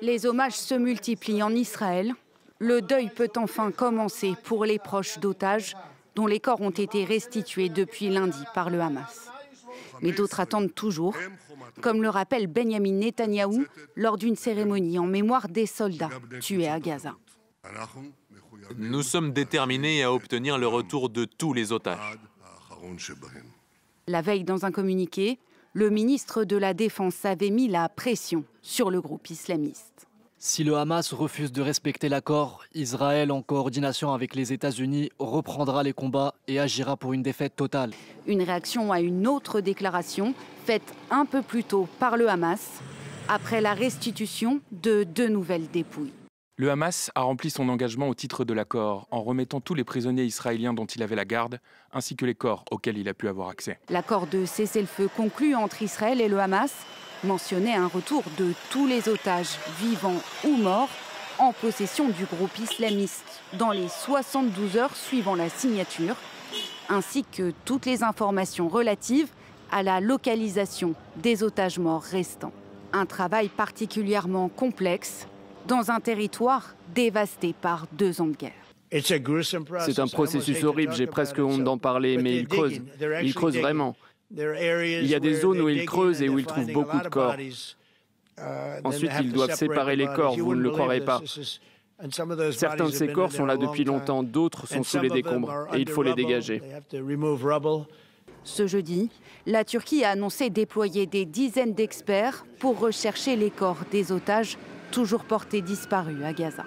Les hommages se multiplient en Israël. Le deuil peut enfin commencer pour les proches d'otages dont les corps ont été restitués depuis lundi par le Hamas. Mais d'autres attendent toujours, comme le rappelle Benjamin Netanyahou lors d'une cérémonie en mémoire des soldats tués à Gaza. Nous sommes déterminés à obtenir le retour de tous les otages. La veille, dans un communiqué, le ministre de la Défense avait mis la pression sur le groupe islamiste. Si le Hamas refuse de respecter l'accord, Israël, en coordination avec les États-Unis, reprendra les combats et agira pour une défaite totale. Une réaction à une autre déclaration faite un peu plus tôt par le Hamas, après la restitution de 2 nouvelles dépouilles. Le Hamas a rempli son engagement au titre de l'accord en remettant tous les prisonniers israéliens dont il avait la garde, ainsi que les corps auxquels il a pu avoir accès. L'accord de cessez-le-feu conclu entre Israël et le Hamas mentionnait un retour de tous les otages, vivants ou morts, en possession du groupe islamiste dans les 72 heures suivant la signature, ainsi que toutes les informations relatives à la localisation des otages morts restants. Un travail particulièrement complexe dans un territoire dévasté par 2 ans de guerre. C'est un processus horrible, j'ai presque honte d'en parler, mais ils creusent vraiment. Il y a des zones où ils creusent et où ils trouvent beaucoup de corps. Ensuite, ils doivent séparer les corps, vous ne le croirez pas. Certains de ces corps sont là depuis longtemps, d'autres sont sous les décombres et il faut les dégager. Ce jeudi, la Turquie a annoncé déployer des dizaines d'experts pour rechercher les corps des otages toujours portés disparus à Gaza.